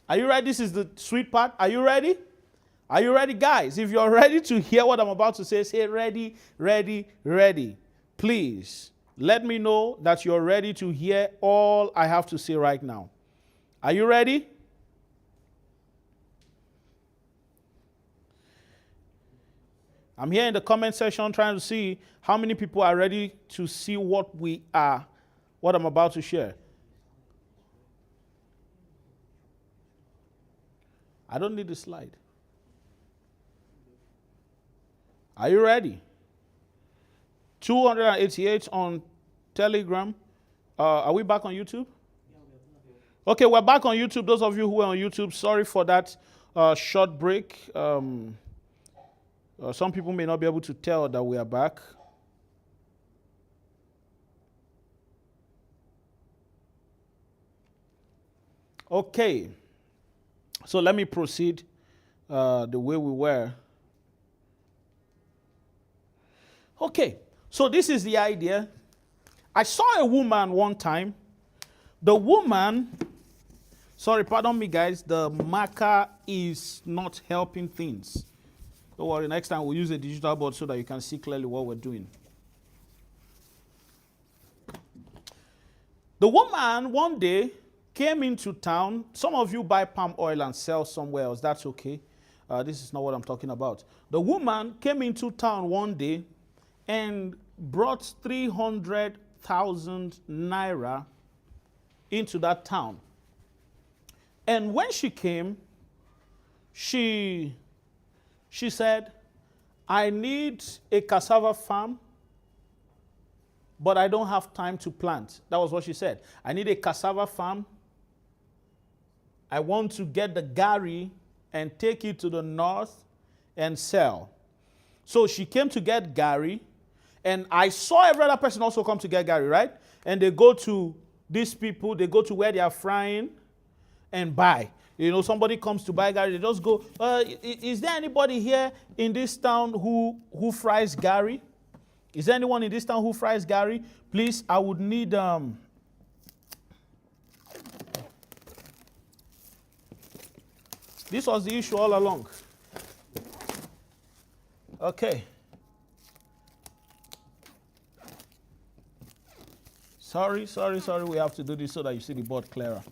Are you ready? This is the sweet part. Are you ready? Are you ready, guys? If you're ready to hear what I'm about to say ready, ready, ready. Please let me know that you're ready to hear all I have to say right now. Are you ready? I'm here in the comment section trying to see how many people are ready to see what I'm about to share. I don't need the slide. Are you ready? 288 on Telegram. Are we back on YouTube? Okay, we're back on YouTube. Those of you who are on YouTube, sorry for that short break. Some people may not be able to tell that we are back. Okay. So let me proceed the way we were. Okay, so this is the idea. I saw a woman one time. The woman, sorry, pardon me guys, the marker is not helping things. Don't worry, next time we'll use a digital board so that you can see clearly what we're doing. The woman one day came into town. Some of you buy palm oil and sell somewhere else. That's okay. This is not what I'm talking about. The woman came into town one day and brought 300,000 naira into that town. And when she came, she said, I need a cassava farm, but I don't have time to plant. That was what she said. I need a cassava farm. I want to get the gari and take it to the north and sell. So she came to get gari, and I saw every other person also come to get gari, right? And they go to these people, they go to where they are frying and buy. You know, somebody comes to buy gari, they just go, is there anybody here in this town who fries gari? Is there anyone in this town who fries gari? Please, I would need this was the issue all along. Okay. Sorry. We have to do this so that you see the board clearer.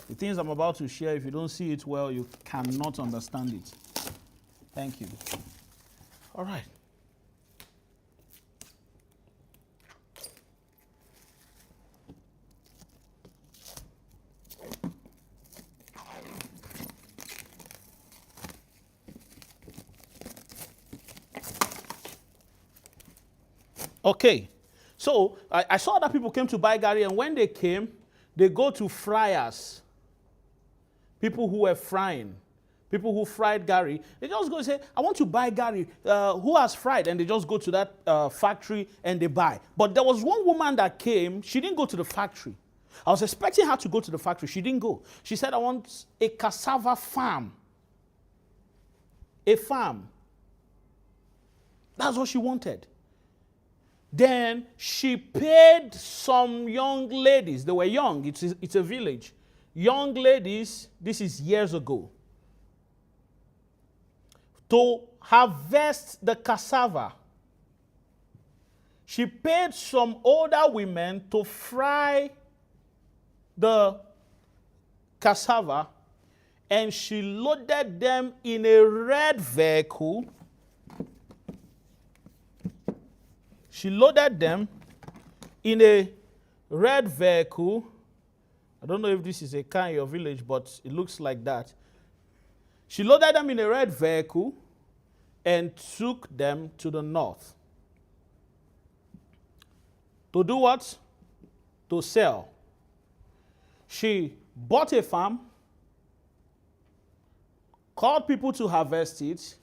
The things I'm about to share, if you don't see it well, you cannot understand it. Thank you. All right. Okay, so I saw that people came to buy gari, and when they came, they go to fryers, people who were frying, people who fried gari. They just go and say, I want to buy gari. Who has fried? And they just go to that factory and they buy. But there was one woman that came. She didn't go to the factory. I was expecting her to go to the factory. She didn't go. She said, I want a cassava farm. A farm. That's what she wanted. Then she paid some young ladies. They were young. It's a village. Young ladies, this is years ago, to harvest the cassava. She paid some older women to fry the cassava, and she loaded them in a red vehicle. She loaded them in a red vehicle. I don't know if this is a car in your village, but it looks like that. She loaded them in a red vehicle and took them to the north. To do what? To sell. She bought a farm, called people to harvest it,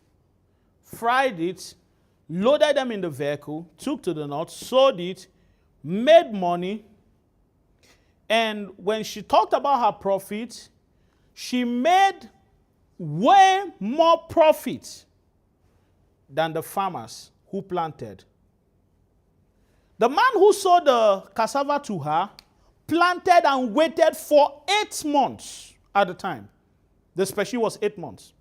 fried it, loaded them in the vehicle, took to the north, sold it, made money. And when she talked about her profit, she made way more profit than the farmers who planted. The man who sold the cassava to her planted and waited for 8 months at the time. The special was 8 months.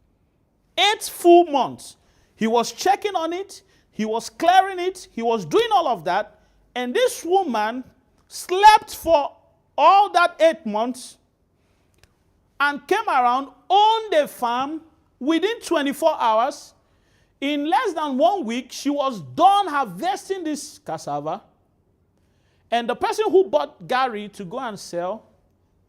8 full months. He was checking on it. He was clearing it. He was doing all of that. And this woman slept for all that 8 months and came around, owned the farm within 24 hours. In less than 1 week, she was done harvesting this cassava. And the person who bought Gary to go and sell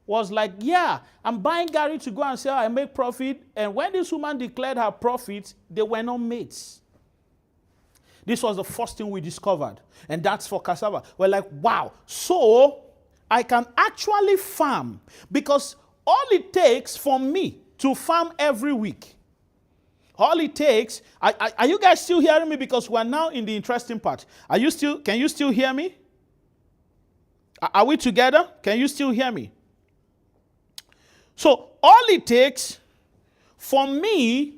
was like, yeah, I'm buying Gary to go and sell. I make profit. And when this woman declared her profit, they were not mates. This was the first thing we discovered. And that's for cassava. We're like, wow. So I can actually farm, because all it takes for me to farm every week, all it takes, are you guys still hearing me? Because we're now in the interesting part. Can you still hear me? Are we together? Can you still hear me? So all it takes for me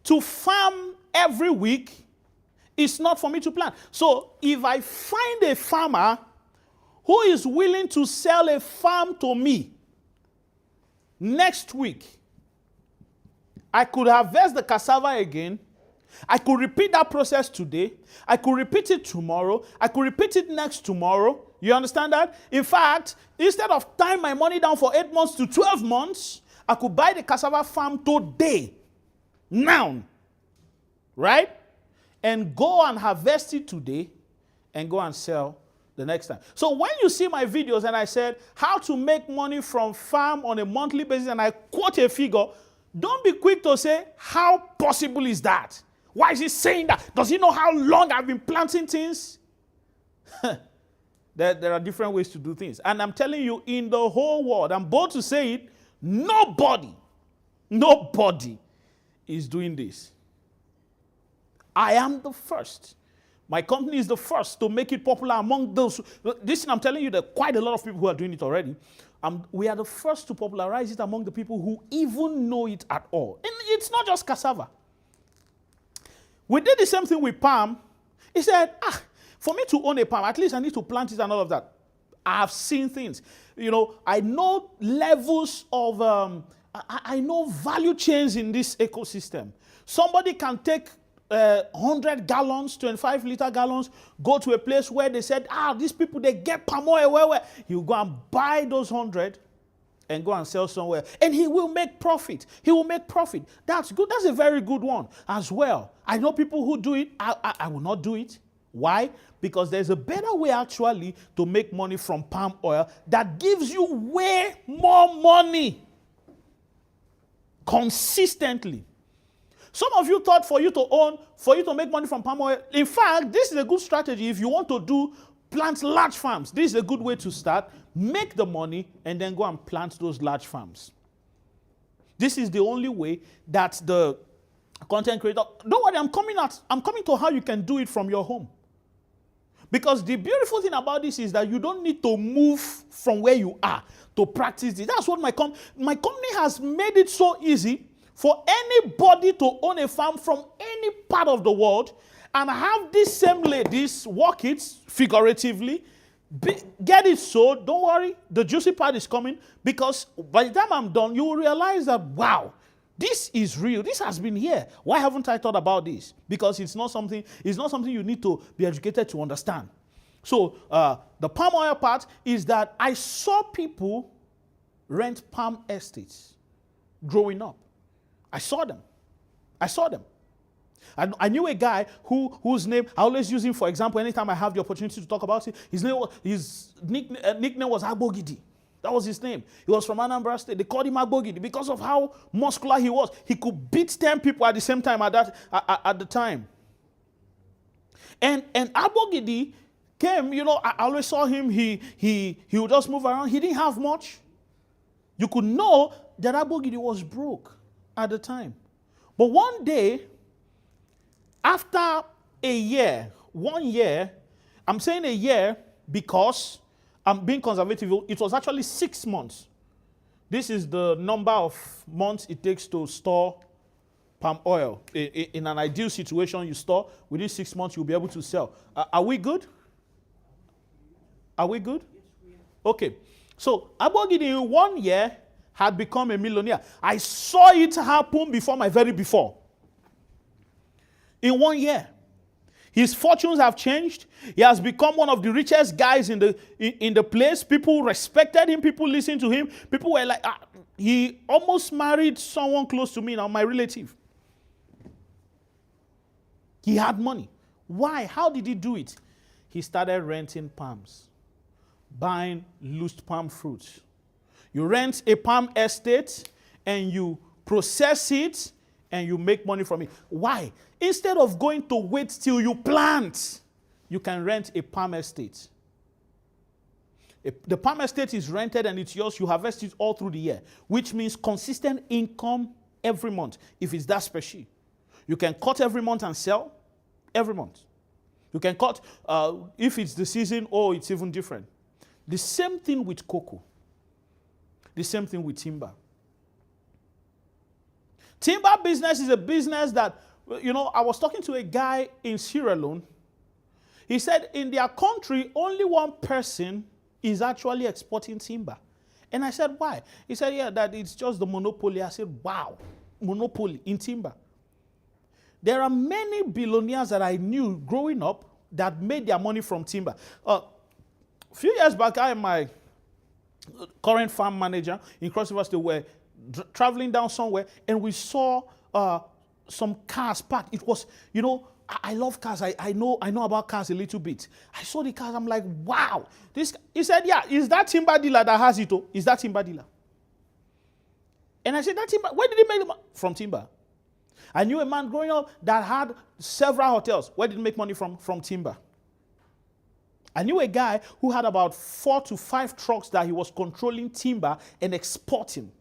to farm every week is not for me to plant. So if I find a farmer who is willing to sell a farm to me next week, I could harvest the cassava again. I could repeat that process today. I could repeat it tomorrow. I could repeat it next tomorrow. You understand that? In fact, instead of tying my money down for 8 months to 12 months, I could buy the cassava farm today, now, right? And go and harvest it today and go and sell the next time. So when you see my videos and I said how to make money from farm on a monthly basis and I quote a figure, don't be quick to say, how possible is that? Why is he saying that? Does he know how long I've been planting things? There are different ways to do things. And I'm telling you, in the whole world, I'm bold to say it, nobody is doing this. I am the first. My company is the first to make it popular among those. Listen, I'm telling you, there are quite a lot of people who are doing it already. We are the first to popularize it among the people who even know it at all. And it's not just cassava. We did the same thing with palm. He said, for me to own a palm, at least I need to plant it and all of that. I have seen things. You know, I know levels of, I know value chains in this ecosystem. Somebody can take 100 gallons, 25-liter gallons, go to a place where they said, these people, they get palm oil. Where? You go and buy those 100 and go and sell somewhere. And he will make profit. He will make profit. That's good. That's a very good one as well. I know people who do it. I will not do it. Why? Because there's a better way actually to make money from palm oil that gives you way more money consistently. Some of you thought for you to make money from palm oil. In fact, this is a good strategy if you want to plant large farms. This is a good way to start. Make the money and then go and plant those large farms. This is the only way that the content creator, don't worry, I'm coming to how you can do it from your home. Because the beautiful thing about this is that you don't need to move from where you are to practice this. That's what my company has made it so easy for anybody to own a farm from any part of the world and have these same ladies work it figuratively, get it sold. Don't worry, the juicy part is coming, because by the time I'm done, you will realize that, wow, this is real. This has been here. Why haven't I thought about this? Because it's not something you need to be educated to understand. So the palm oil part is that I saw people rent palm estates growing up. I saw them. I knew a guy whose name, I always use him for example anytime I have the opportunity to talk about it. His nickname was Agbogidi. That was his name. He was from Anambra State. They called him Agbogidi because of how muscular he was. He could beat 10 people at the same time at the time. And Agbogidi came, I always saw him, he would just move around. He didn't have much. You could know that Agbogidi was broke at the time. But one day, after a year, 1 year, I'm saying a year because I'm being conservative, it was actually 6 months. This is the number of months it takes to store palm oil. In an ideal situation, you store, within 6 months, you'll be able to sell. Are we good? Are we good? Okay. So Agbogidi in 1 year had become a millionaire. I saw it happen before my very before. In 1 year. His fortunes have changed. He has become one of the richest guys in the place. People respected him. People listened to him. People were like, he almost married someone close to me now, my relative. He had money. Why? How did he do it? He started renting palms, buying loose palm fruits. You rent a palm estate and you process it and you make money from it. Why? Instead of going to wait till you plant, you can rent a palm estate. The palm estate is rented and it's yours. You harvest it all through the year, which means consistent income every month. If it's that special, you can cut every month and sell every month. You can cut if it's the season or it's even different. The same thing with cocoa. The same thing with timber. Timber business is a business that, I was talking to a guy in Sierra Leone. He said in their country, only one person is actually exporting timber. And I said, why? He said, yeah, that it's just the monopoly. I said, wow, monopoly in timber. There are many billionaires that I knew growing up that made their money from timber. A few years back, I and my current farm manager in Cross River State were traveling down somewhere, and we saw some cars parked. It was, I love cars. I know about cars a little bit. I saw the cars. I'm like, wow. He said, yeah, is that timber dealer that has it? Is that timber dealer? And I said, that timber, where did he make the money? From timber. I knew a man growing up that had several hotels. Where did he make money from? From timber. I knew a guy who had about 4 to 5 trucks that he was controlling timber and exporting.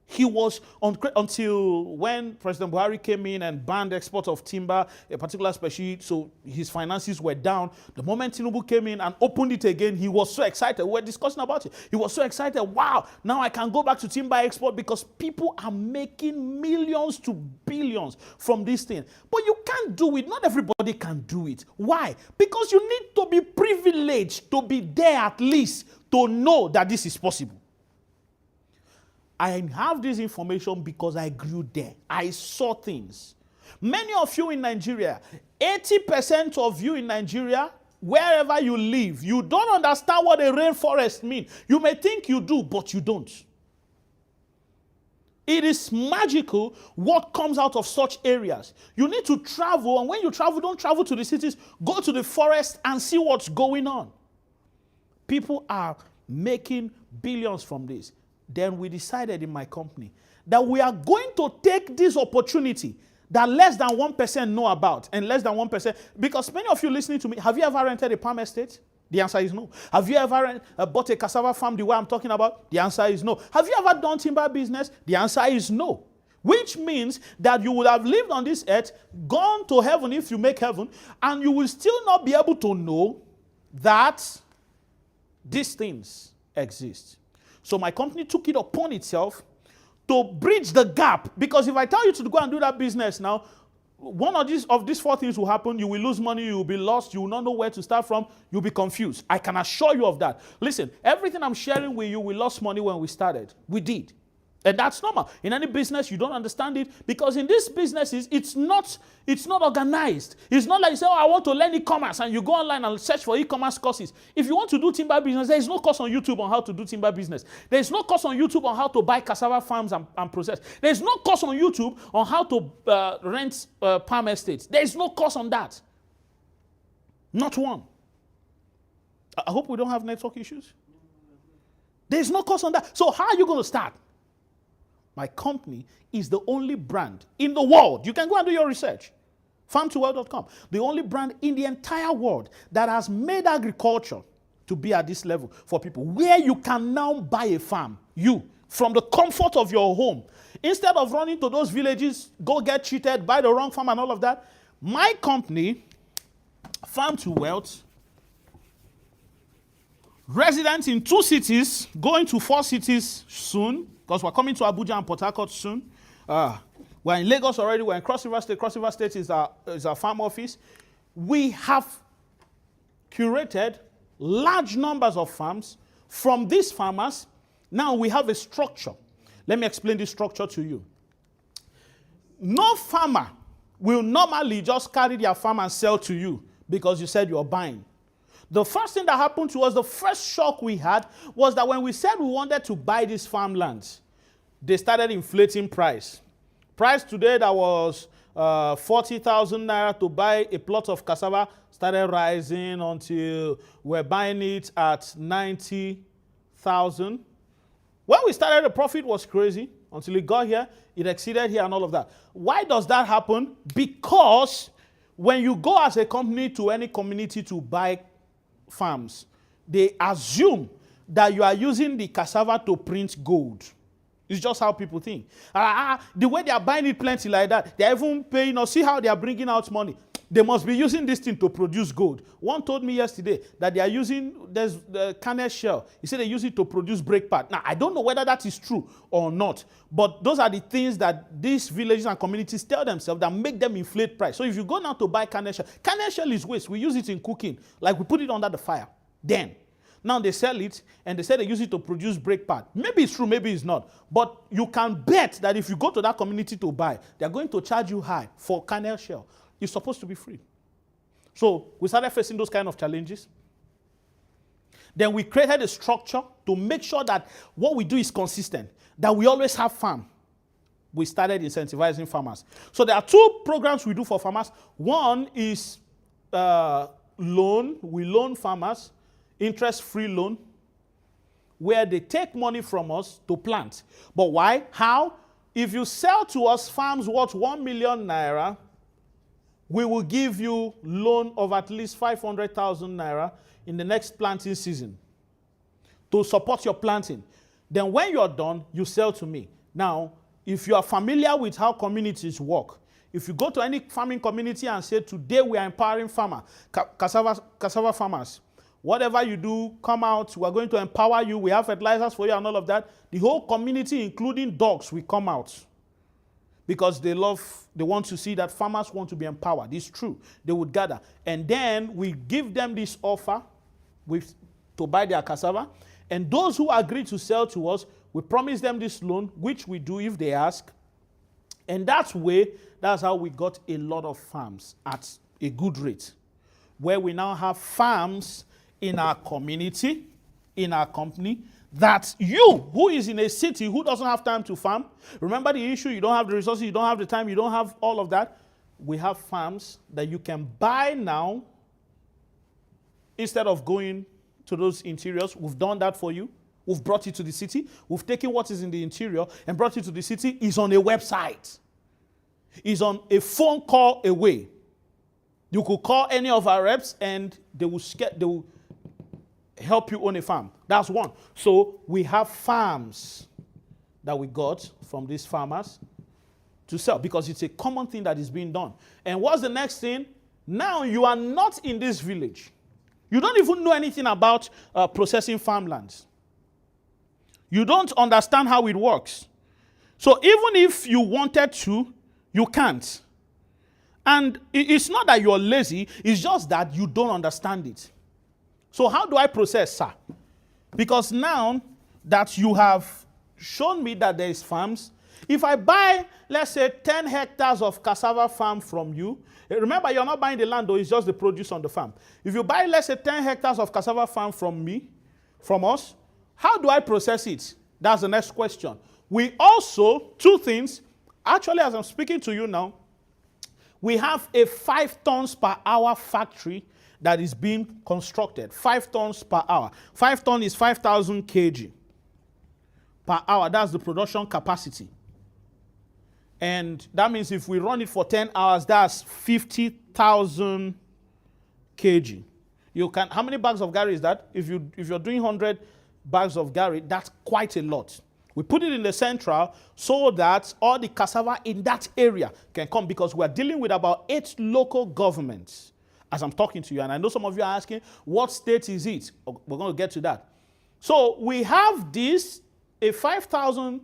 He was until when President Buhari came in and banned export of timber, a particular species, so his finances were down. The moment Tinubu came in and opened it again, he was so excited. We were discussing about it. He was so excited. Wow, now I can go back to timber export because people are making millions to billions from this thing. But you can't do it. Not everybody can do it. Why? Because you need to be privileged to be there at least to know that this is possible. I have this information because I grew there. I saw things. Many of you in Nigeria, 80% of you in Nigeria, wherever you live, you don't understand what a rainforest means. You may think you do, but you don't. It is magical what comes out of such areas. You need to travel, and when you travel, don't travel to the cities. Go to the forest and see what's going on. People are making billions from this. Then we decided in my company that we are going to take this opportunity that less than 1% know about, and less than 1%, because many of you listening to me, have you ever rented a palm estate? The answer is no. Have you ever bought a cassava farm the way I'm talking about? The answer is no. Have you ever done timber business? The answer is no. Which means that you would have lived on this earth, gone to heaven if you make heaven, and you will still not be able to know that these things exist. So my company took it upon itself to bridge the gap. Because if I tell you to go and do that business now, one of these 4 things will happen. You will lose money, you will be lost, you will not know where to start from, you'll be confused. I can assure you of that. Listen, everything I'm sharing with you, we lost money when we started. We did. And that's normal. In any business, you don't understand it because in these businesses, it's not organized. It's not like you say, I want to learn e-commerce, and you go online and search for e-commerce courses. If you want to do timber business, there is no course on YouTube on how to do timber business. There is no course on YouTube on how to buy cassava farms and process. There is no course on YouTube on how to rent palm estates. There is no course on that. Not one. I hope we don't have network issues. There is no course on that. So how are you going to start? My company is the only brand in the world. You can go and do your research. Farm2well.com. The only brand in the entire world that has made agriculture to be at this level for people, where you can now buy a farm, from the comfort of your home. Instead of running to those villages, go get cheated, buy the wrong farm and all of that. My company, Farm2Wealth, residents in 2 cities, going to 4 cities soon, because we're coming to Abuja and Port Harcourt soon. We're in Lagos already. We're in Cross River State. Cross River State is our farm office. We have curated large numbers of farms from these farmers, Now we have a structure. Let me explain this structure to you. No farmer will normally just carry their farm and sell to you because you said you're buying. The first thing that happened to us, the first shock we had, was that when we said we wanted to buy these farmlands, they started inflating price. Price today that was 40,000 naira to buy a plot of cassava started rising until we're buying it at 90,000. When we started, the profit was crazy. Until it got here, it exceeded here and all of that. Why does that happen? Because when you go as a company to any community to buy farms, they assume that you are using the cassava to print gold. It's just how people think. The way they are buying it plenty like that, they are even paying us. See how they are bringing out money. They must be using this thing to produce gold. One told me yesterday that they are using, there's the kernel shell. He said they use it to produce brake pad. Now, I don't know whether that is true or not, but those are the things that these villages and communities tell themselves that make them inflate price. So if you go now to buy kernel shell is waste. We use it in cooking. Like we put it under the fire. Then, now they sell it, and they say they use it to produce brake pad. Maybe it's true, maybe it's not. But you can bet that if you go to that community to buy, they're going to charge you high for kernel shell. It's supposed to be free. So we started facing those kind of challenges. Then we created a structure to make sure that what we do is consistent, that we always have farm. We started incentivizing farmers. So there are two programs we do for farmers. One is loan. We loan farmers, interest-free loan, where they take money from us to plant. But why? How? If you sell to us farms worth 1 million naira, we will give you loan of at least 500,000 naira in the next planting season to support your planting. Then when you're done, you sell to me. Now, if you are familiar with how communities work, if you go to any farming community and say, today we are empowering cassava farmers, whatever you do, come out, we're going to empower you, we have fertilizers for you and all of that, the whole community, including dogs, will come out. Because they want to see that farmers want to be empowered. It's true. They would gather. And then we give them this offer to buy their cassava. And those who agree to sell to us, we promise them this loan, which we do if they ask. And that's how we got a lot of farms at a good rate. Where we now have farms in our community, in our company, that you, who is in a city, who doesn't have time to farm, remember the issue, you don't have the resources, you don't have the time, you don't have all of that. We have farms that you can buy now instead of going to those interiors. We've done that for you. We've brought it to the city. We've taken what is in the interior and brought it to the city. It's on a website. It's on a phone call away. You could call any of our reps and they will help you own a farm. That's one. So we have farms that we got from these farmers to sell because it's a common thing that is being done. And what's the next thing? Now you are not in this village. You don't even know anything about processing farmlands. You don't understand how it works. So even if you wanted to, you can't. And it's not that you're lazy, it's just that you don't understand it. So how do I process, sir? Because now that you have shown me that there is farms, if I buy, let's say, 10 hectares of cassava farm from you, remember you're not buying the land though, it's just the produce on the farm. If you buy, let's say, 10 hectares of cassava farm from me, from us, how do I process it? That's the next question. We also, two things, actually as I'm speaking to you now, we have a 5 tons per hour factory that is being constructed. 5 tons per hour. 5 tons is 5,000 kg per hour. That's the production capacity. And that means if we run it for 10 hours, that's 50,000 kg. You can, how many bags of Gary is that? If you're doing 100 bags of Gary, that's quite a lot. We put it in the central so that all the cassava in that area can come because we're dealing with about 8 local governments as I'm talking to you. And I know some of you are asking, what state is it? We're going to get to that. So we have this, a 5,000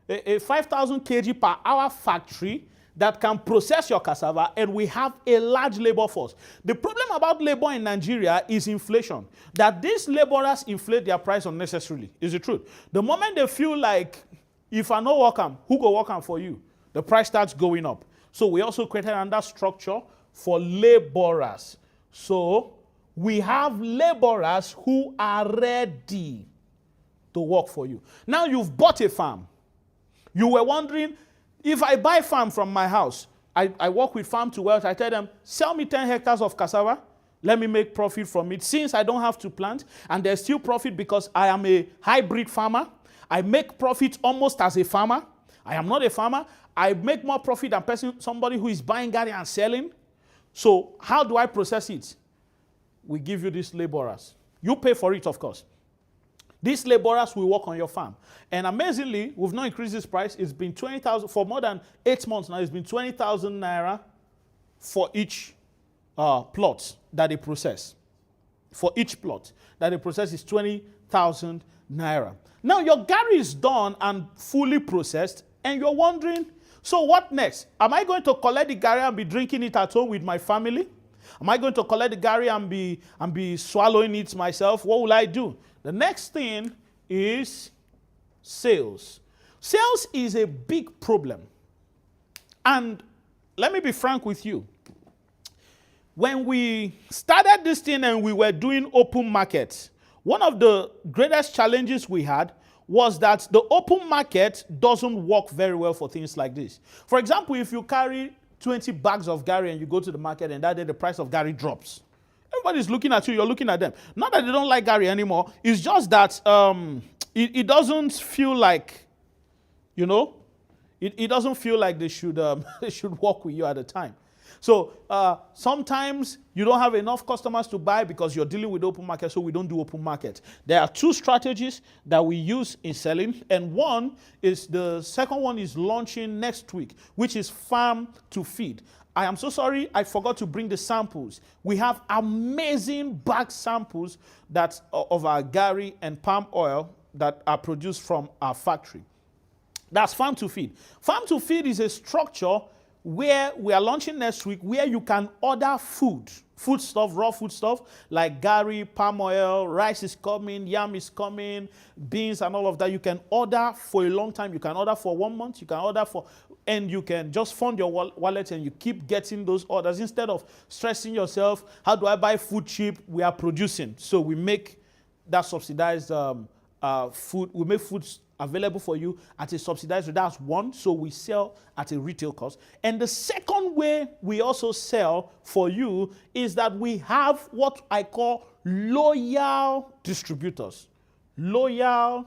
kg per hour factory that can process your cassava, and we have a large labor force. The problem about labor in Nigeria is inflation. That these laborers inflate their price unnecessarily, is the truth. The moment they feel like, if I no work am, who go work am for you? The price starts going up. So we also created another structure for laborers. So we have laborers who are ready to work for you. Now you've bought a farm. You were wondering, if I buy farm from my house, I work with Farm to Wealth, I tell them, sell me 10 hectares of cassava, let me make profit from it. Since I don't have to plant, and there's still profit because I am a hybrid farmer, I make profit almost as a farmer. I am not a farmer. I make more profit than somebody who is buying garri and selling. So how do I process it? We give you these laborers. You pay for it, of course. These laborers will work on your farm. And amazingly, we've not increased this price. It's been 20,000 for more than 8 months now. It's been 20,000 naira for each plot that they process. For each plot that they process is 20,000 naira. Now your garri is done and fully processed, and you're wondering, so what next? Am I going to collect the garri and be drinking it at home with my family? Am I going to collect the garri and be swallowing it myself? What will I do? The next thing is sales. Sales is a big problem. And let me be frank with you. When we started this thing and we were doing open market, one of the greatest challenges we had was that the open market doesn't work very well for things like this. For example, if you carry 20 bags of garri and you go to the market and that day the price of garri drops, everybody's looking at you, you're looking at them. Not that they don't like garri anymore, it's just that it doesn't feel like, you know, it doesn't feel like they should they should work with you at the time. So sometimes you don't have enough customers to buy because you're dealing with open market, so we don't do open market. There are two strategies that we use in selling, and the second one is launching next week, which is farm to feed. I am so sorry, I forgot to bring the samples. We have amazing bag samples of our garri and palm oil that are produced from our factory. That's farm to feed. Farm to feed is a structure where we are launching next week, where you can order food stuff, raw food stuff, like garri, palm oil, rice is coming, yam is coming, beans and all of that. You can order for a long time. You can order for 1 month. You can order and you can just fund your wallet and you keep getting those orders. Instead of stressing yourself, how do I buy food cheap? We are producing. So we make that subsidized food. We make food available for you at a subsidized rate. That's one. So we sell at a retail cost. And the second way we also sell for you is that we have what I call loyal distributors. Loyal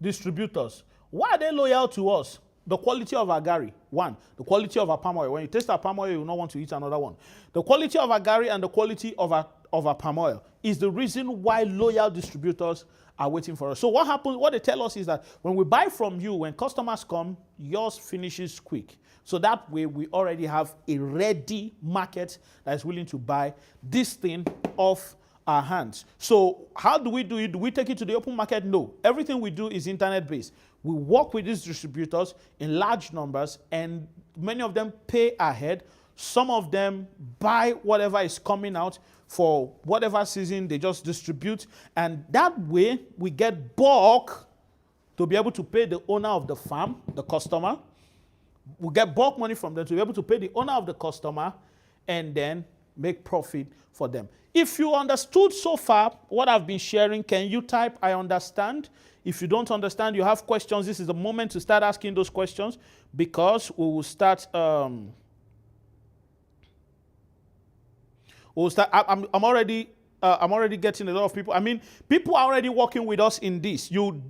distributors. Why are they loyal to us? The quality of our garri. One, the quality of our palm oil. When you taste our palm oil, you will not want to eat another one. The quality of our garri and the quality of our palm oil is the reason why loyal distributors are waiting for us. So what happens, what they tell us is that when we buy from you, when customers come, yours finishes quick. So that way we already have a ready market that is willing to buy this thing off our hands. So how do we do it? Do we take it to the open market? No. Everything we do is internet-based. We work with these distributors in large numbers, and many of them pay ahead. Some of them buy whatever is coming out for whatever season, they just distribute. And that way, we get bulk to be able to pay the owner of the farm, the customer. We get bulk money from them to be able to pay the owner of the customer and then make profit for them. If you understood so far what I've been sharing, can you type, I understand? If you don't understand, you have questions, this is the moment to start asking those questions, because we will start... I'm already getting a lot of people. I mean, people are already working with us in this. You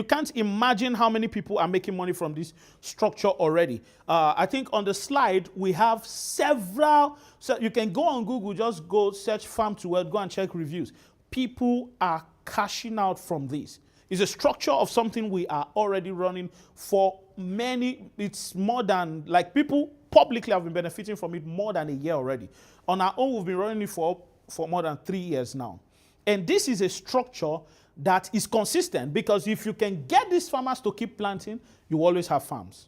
can't imagine how many people are making money from this structure already. I think on the slide we have several. So you can go on Google, just go search Farm to Wealth, go and check reviews. People are cashing out from this. It's a structure of something we are already running for many. It's more than, like, people publicly have been benefiting from it more than a year already. On our own, we've been running it for more than 3 years now. And this is a structure that is consistent, because if you can get these farmers to keep planting, you always have farms.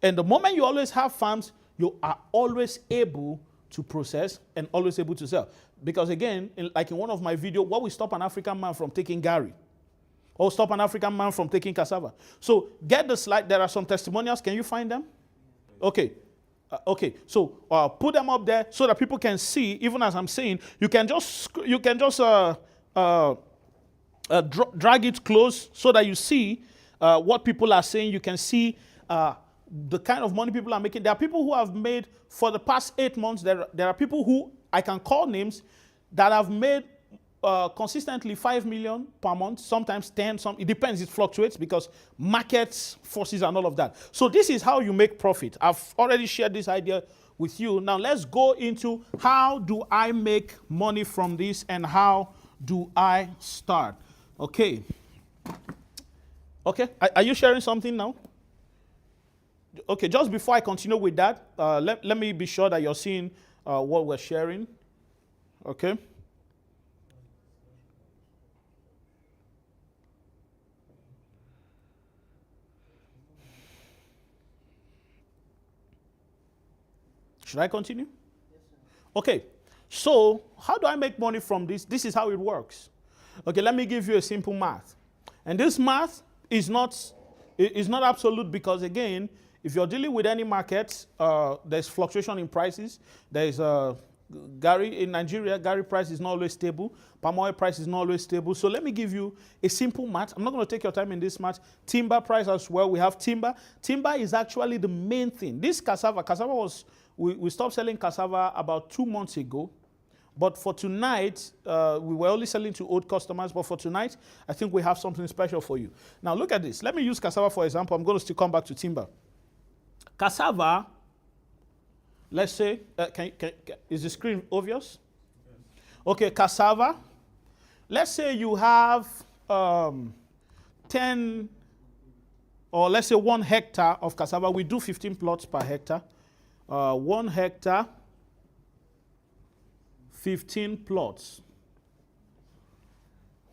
And the moment you always have farms, you are always able to process and always able to sell. Because again, like in one of my videos, what will stop an African man from taking Gary? Or stop an African man from taking cassava? So get the slide. There are some testimonials. Can you find them? Okay. So put them up there so that people can see. Even as I'm saying, you can just drag it close so that you see what people are saying. You can see the kind of money people are making. There are people who have made, for the past 8 months, there are people who I can call names that have made consistently 5 million per month, sometimes 10, it depends, it fluctuates because markets, forces and all of that. So this is how you make profit. I've already shared this idea with you. Now let's go into how do I make money from this and how do I start? Okay. Are you sharing something now? Okay, just before I continue with that, let me be sure that you're seeing what we're sharing. Okay. Should I continue? Yes, sir. Okay, so how do I make money from this? This is how it works. Okay, let me give you a simple math. And this math is not absolute, because again, if you're dealing with any market, there's fluctuation in prices. There's Gary in Nigeria, Gary price is not always stable. Palm oil price is not always stable. So let me give you a simple math. I'm not going to take your time in this math. Timber price as well. We have timber. Timber is actually the main thing. This cassava was, we stopped selling cassava about 2 months ago. But for tonight, we were only selling to old customers. But for tonight, I think we have something special for you. Now look at this. Let me use cassava for example. I'm going to still come back to timber. Cassava, let's say, is the screen obvious? Okay, cassava. Let's say you have 10, or let's say 1 hectare of cassava. We do 15 plots per hectare. 1 hectare, 15 plots.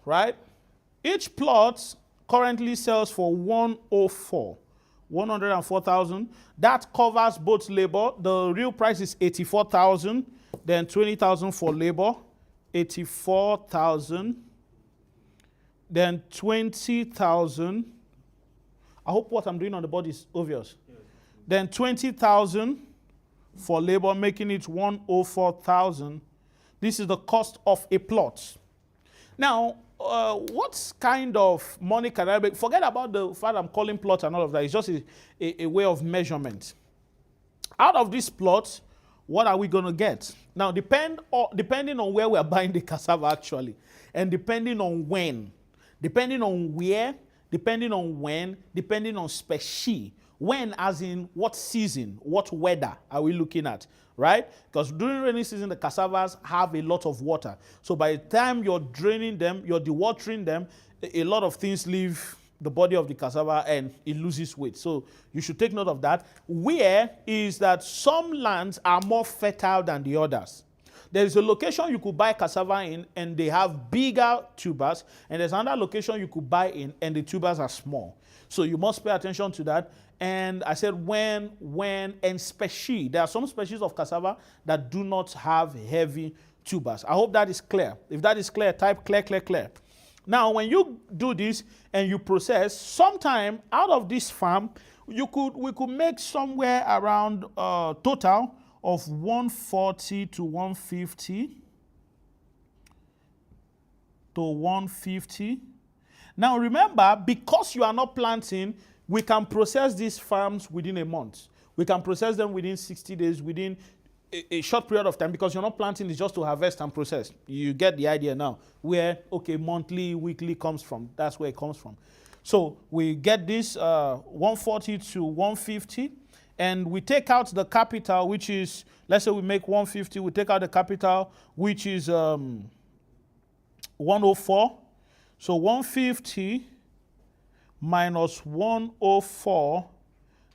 Right? Each plot currently sells for 104,000. That covers both labor. The real price is 84,000. Then 20,000 for labor. 84,000. Then 20,000. I hope what I'm doing on the board is obvious. Yes. Then 20,000 for labor, making it 104,000. This is the cost of a plot. Now, what kind of money can I make? Forget about the fact I'm calling plot and all of that. It's just a way of measurement. Out of this plot, what are we going to get? Now, depending on where we are buying the cassava actually, and depending on when, depending on where, depending on when, depending on species. When, as in what season, what weather are we looking at, right? Because during rainy season, the cassavas have a lot of water. So by the time you're draining them, you're dewatering them, a lot of things leave the body of the cassava and it loses weight. So you should take note of that. Where is that some lands are more fertile than the others. There is a location you could buy cassava in and they have bigger tubers, and there's another location you could buy in and the tubers are small. So you must pay attention to that. And I said when, and species. There are some species of cassava that do not have heavy tubers. I hope that is clear. If that is clear, type clear. Now, when you do this and you process, sometime out of this farm, we could make somewhere around total of 140 to 150 to 150. Now remember, because you are not planting, we can process these farms within a month. We can process them within 60 days, within a short period of time, because you're not planting, it's just to harvest and process. You get the idea now, where, okay, monthly, weekly comes from. That's where it comes from. So we get this 140 to 150, and we take out the capital, which is, let's say we make 150, we take out the capital, which is 104. So 150 minus 104,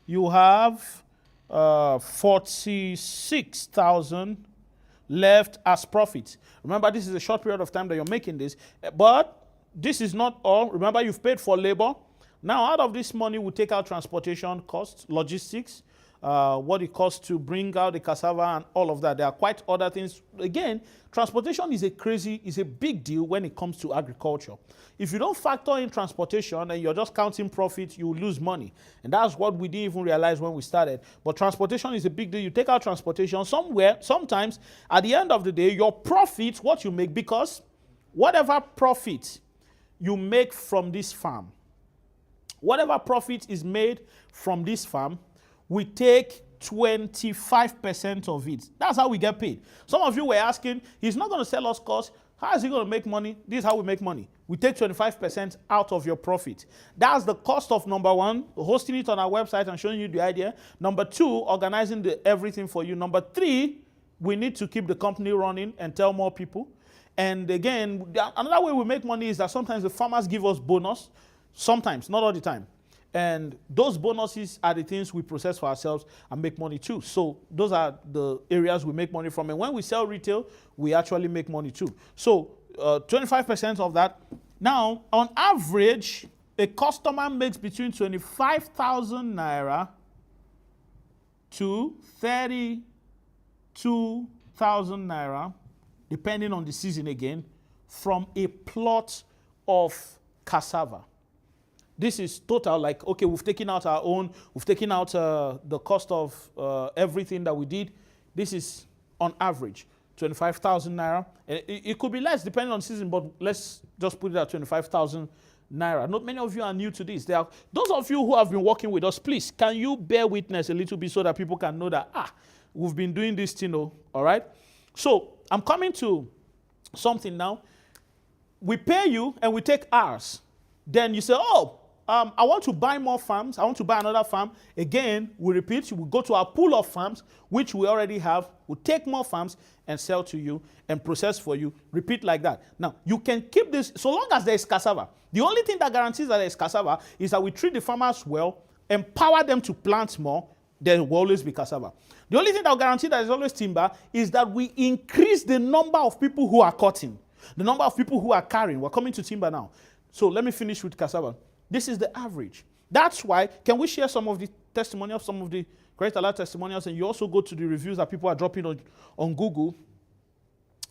you have 46,000 left as profit. Remember, this is a short period of time that you're making this, but this is not all. Remember, you've paid for labor. Now, out of this money, we take out transportation costs, logistics, what it costs to bring out the cassava and all of that. There are quite other things. Again, transportation is a big deal when it comes to agriculture. If you don't factor in transportation and you're just counting profit, you will lose money. And that's what we didn't even realize when we started. But transportation is a big deal. You take out transportation sometimes at the end of the day, your profit, what you make, because whatever profit you make from this farm, whatever profit is made from this farm, we take 25% of it. That's how we get paid. Some of you were asking, he's not going to sell us costs. How is he going to make money? This is how we make money. We take 25% out of your profit. That's the cost of, number one, hosting it on our website and showing you the idea. Number two, organizing everything for you. Number three, we need to keep the company running and tell more people. And again, another way we make money is that sometimes the farmers give us bonus. Sometimes, not all the time. And those bonuses are the things we process for ourselves and make money too. So those are the areas we make money from. And when we sell retail, we actually make money too. So 25% of that. Now, on average, a customer makes between 25,000 naira to 32,000 naira, depending on the season again, from a plot of cassava. This is total, like, okay, we've taken out our own, we've taken out the cost of everything that we did. This is on average 25,000 naira. And it could be less depending on season, but let's just put it at 25,000 naira. Not many of you are new to this. Those of you who have been working with us, please, can you bear witness a little bit so that people can know that, we've been doing this thing, all right? So I'm coming to something now. We pay you and we take ours. Then you say, I want to buy more farms. I want to buy another farm. Again, we repeat, we go to our pool of farms, which we already have. We'll take more farms and sell to you and process for you. Repeat like that. Now, you can keep this so long as there is cassava. The only thing that guarantees that there is cassava is that we treat the farmers well, empower them to plant more, there will always be cassava. The only thing that will guarantee that there's always timber is that we increase the number of people who are cutting, the number of people who are carrying. We're coming to timber now. So let me finish with cassava. This is the average. That's why, can we share some of the testimonials, some of the Great Alert testimonials, and you also go to the reviews that people are dropping on Google.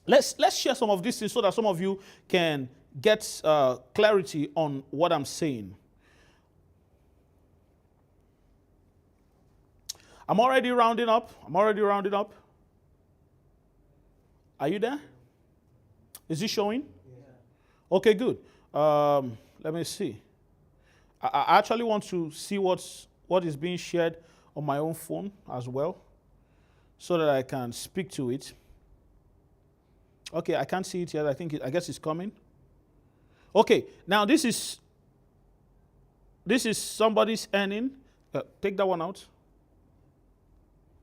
Let's share some of these things so that some of you can get clarity on what I'm saying. I'm already rounding up. Are you there? Is it showing? Yeah. Okay, good. Let me see. I actually want to see what is being shared on my own phone as well, so that I can speak to it. Okay, I can't see it yet. I guess it's coming. Okay, now this is somebody's earning. Take that one out.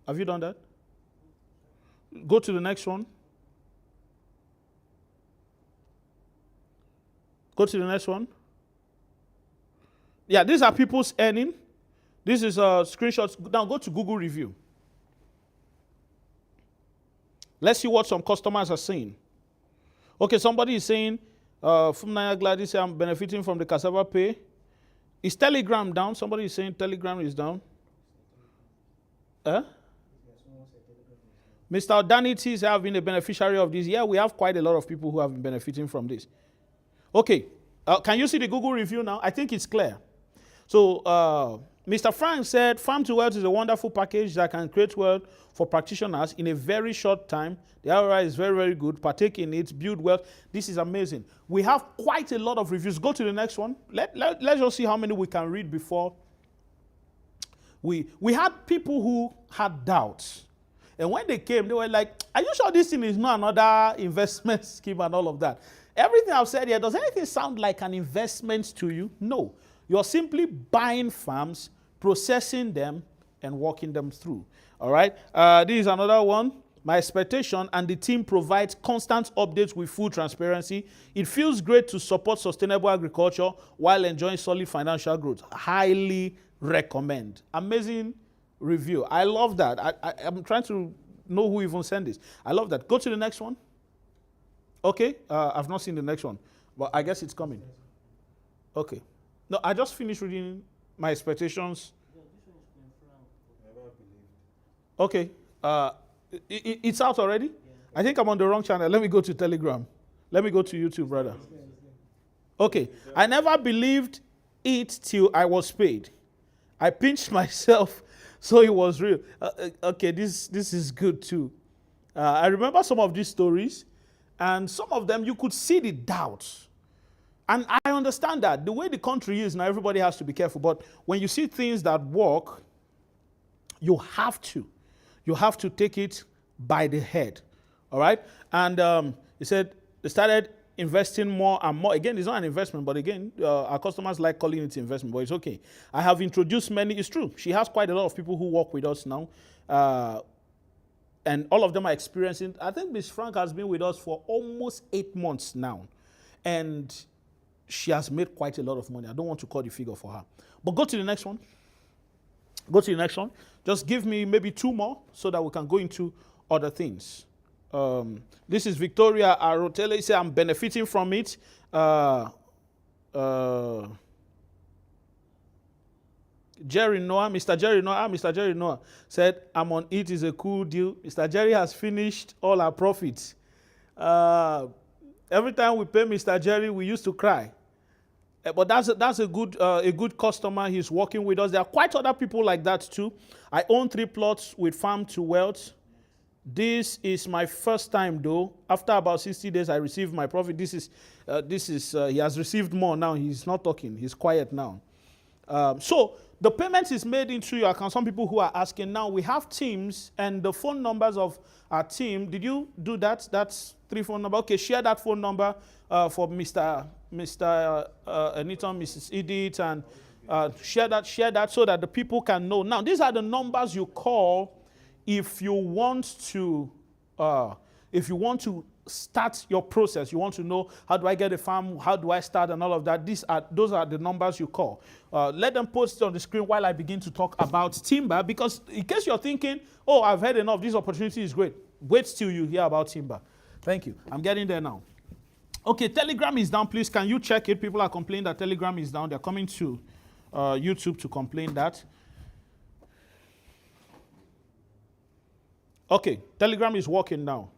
Have you done that? Go to the next one. Go to the next one. Yeah, these are people's earning. This is screenshots. Now go to Google review. Let's see what some customers are saying. Okay, somebody is saying, from Naya Gladys, I'm benefiting from the cassava pay. Is Telegram down? Somebody is saying Telegram is down. Mr. Danity says, I've been a beneficiary of this. Yeah, we have quite a lot of people who have been benefiting from this. Okay, can you see the Google review now? I think it's clear. So Mr. Frank said, Farm to Wealth is a wonderful package that can create wealth for practitioners in a very short time. The ROI is very, very good. Partake in it, build wealth. This is amazing. We have quite a lot of reviews. Go to the next one. Let's just see how many we can read before. We had people who had doubts. And when they came, they were like, are you sure this thing is not another investment scheme and all of that? Everything I've said here, does anything sound like an investment to you? No. You're simply buying farms, processing them, and walking them through. All right? This is another one. My expectation, and the team provides constant updates with full transparency. It feels great to support sustainable agriculture while enjoying solid financial growth. Highly recommend. Amazing review. I love that. I'm trying to know who even sent this. I love that. Go to the next one. Okay, I've not seen the next one. But I guess it's coming. Okay. No, I just finished reading my expectations. Okay. It's out already? I think I'm on the wrong channel. Let me go to Telegram. Let me go to YouTube, brother. Okay. I never believed it till I was paid. I pinched myself, so it was real. Okay, this is good too. I remember some of these stories, and some of them you could see the doubts. And I understand that. The way the country is now, everybody has to be careful. But when you see things that work, you have to take it by the head. All right? And he said they started investing more and more. Again, it's not an investment, but again, our customers like calling it investment, but it's okay. I have introduced many. It's true. She has quite a lot of people who work with us now. And all of them are experiencing. I think Miss Frank has been with us for almost 8 months now. And she has made quite a lot of money. I don't want to call the figure for her. But go to the next one. Go to the next one. Just give me maybe 2 more so that we can go into other things. This is Victoria Arotele. He said, I'm benefiting from it. Jerry Noah, Mr. Jerry Noah said, I'm on it is a cool deal. Mr. Jerry has finished all our profits. Every time we pay Mr. Jerry, we used to cry. But that's a good customer. He's working with us. There are quite other people like that too. I own 3 plots with Farm to Wealth. This is my first time though. After about 60 days, I received my profit. This is he has received more now. He's not talking. He's quiet now. So the payment is made into your account. Some people who are asking now, we have teams and the phone numbers of our team. Did you do that? That's 3 phone number. Okay, share that phone number for Mr. Anita, Mrs. Edith, and share that so that the people can know. Now, these are the numbers you call if you want to start your process. You want to know, how do I get a farm? How do I start and all of that? Those are the numbers you call. Let them post it on the screen while I begin to talk about timber, because in case you're thinking, oh, I've heard enough, this opportunity is great. Wait till you hear about timber. Thank you. I'm getting there now. Okay, Telegram is down. Please, can you check it? People are complaining that Telegram is down. They're coming to YouTube to complain that. Okay, Telegram is working now.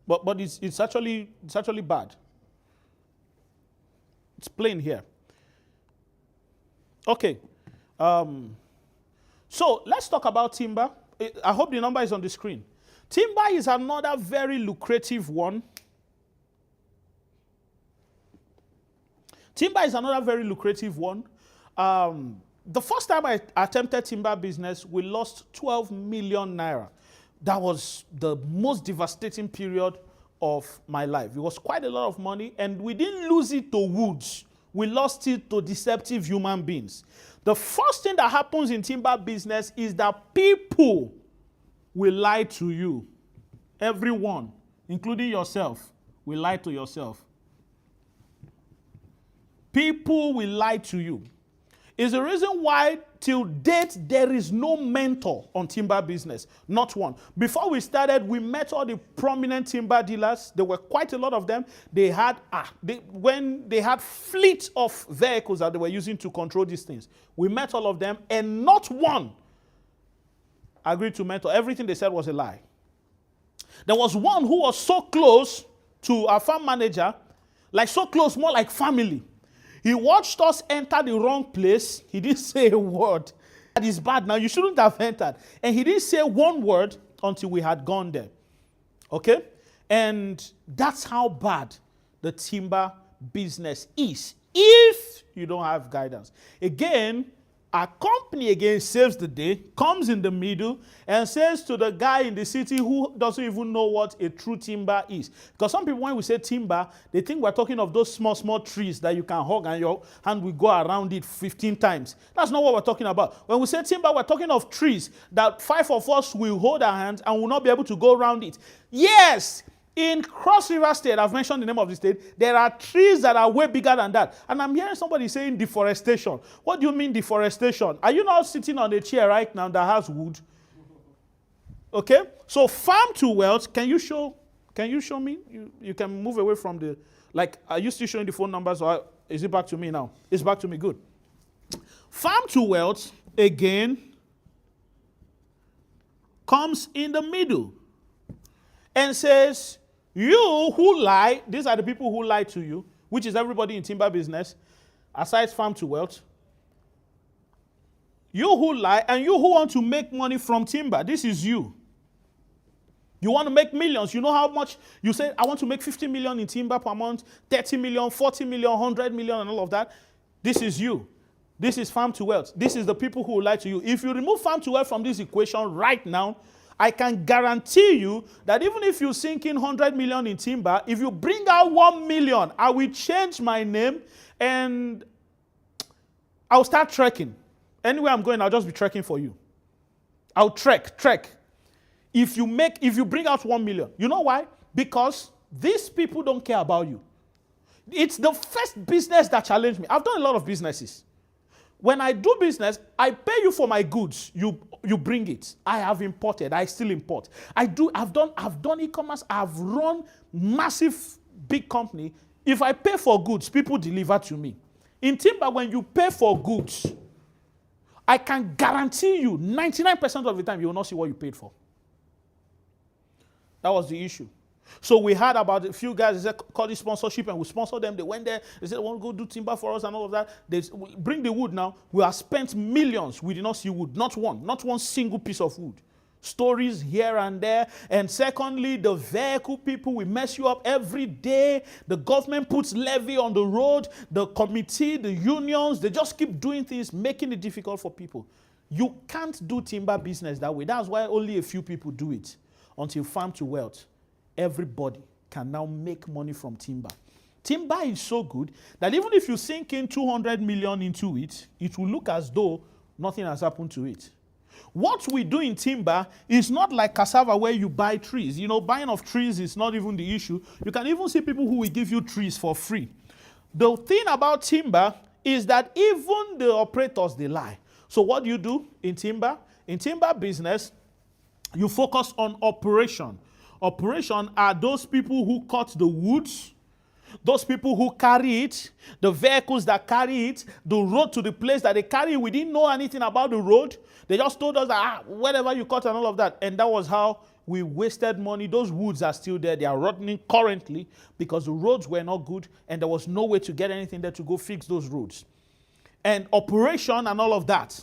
But it's actually bad. It's plain here. Okay. So let's talk about timber. I hope the number is on the screen. Timber is another very lucrative one. Timber is another very lucrative one. The first time I attempted timber business, we lost 12 million naira. That was the most devastating period of my life. It was quite a lot of money, and we didn't lose it to woods. We lost it to deceptive human beings. The first thing that happens in timber business is that people will lie to you. Everyone, including yourself, will lie to yourself. People will lie to you. Is the reason why till date there is no mentor on timber business. Not one. Before we started, we met all the prominent timber dealers. There were quite a lot of them. They had when they had fleet of vehicles that they were using to control these things. We met all of them, and not one agreed to mentor. Everything they said was a lie. There was one who was so close to our farm manager, like so close, more like family. He watched us enter the wrong place. He didn't say a word. That is bad now. You shouldn't have entered. And he didn't say one word until we had gone there. Okay? And that's how bad the timber business is if you don't have guidance. Again, a company again saves the day, comes in the middle, and says to the guy in the city who doesn't even know what a true timber is. Because some people, when we say timber, they think we're talking of those small trees that you can hug and your hand will go around it 15 times. That's not what we're talking about. When we say timber, we're talking of trees that 5 of us will hold our hands and will not be able to go around it. Yes! In Cross River State, I've mentioned the name of the state, there are trees that are way bigger than that. And I'm hearing somebody saying deforestation. What do you mean deforestation? Are you not sitting on a chair right now that has wood? Okay? So farm to wealth, can you show me? You can move away from the, like, are you still showing the phone numbers, or is it back to me now? It's back to me, good. Farm to wealth, again, comes in the middle and says, you who lie, these are the people who lie to you, which is everybody in timber business, aside farm to wealth. You who lie and you who want to make money from timber, this is you. You want to make millions. You know how much you say, I want to make 50 million in timber per month, 30 million, 40 million, 100 million, and all of that. This is you. This is farm to wealth. This is the people who lie to you. If you remove farm to wealth from this equation right now, I can guarantee you that even if you sink in 100 million in timber, if you bring out 1 million, I will change my name and I'll start trekking. Anywhere I'm going, I'll just be trekking for you. I'll trek. If you bring out 1 million, you know why? Because these people don't care about you. It's the first business that challenged me. I've done a lot of businesses. When I do business, I pay you for my goods. You bring it. I have imported. I still import. I've done e-commerce. I've run massive big company. If I pay for goods, people deliver to me. In timber, when you pay for goods, I can guarantee you 99% of the time you will not see what you paid for. That was the issue. So we heard about a few guys, they said, call this sponsorship, and we sponsored them. They went there, they said, they want to go do timber for us and all of that. They bring the wood now. We have spent millions. We did not see wood. Not one single piece of wood. Stories here and there. And secondly, the vehicle people will mess you up every day. The government puts levy on the road. The committee, the unions, they just keep doing things, making it difficult for people. You can't do timber business that way. That's why only a few people do it. Until farm to wealth, everybody can now make money from timber. Timber is so good that even if you sink in 200 million into it, it will look as though nothing has happened to it. What we do in timber is not like cassava where you buy trees. You know, buying of trees is not even the issue. You can even see people who will give you trees for free. The thing about timber is that even the operators, they lie. So what do you do in timber? In timber business, you focus on operation. Operation are those people who cut the woods, those people who carry it, the vehicles that carry it, the road to the place that they carry it. We didn't know anything about the road. They just told us that, whatever you cut and all of that. And that was how we wasted money. Those woods are still there. They are rotting currently because the roads were not good and there was no way to get anything there to go fix those roads. And operation and all of that.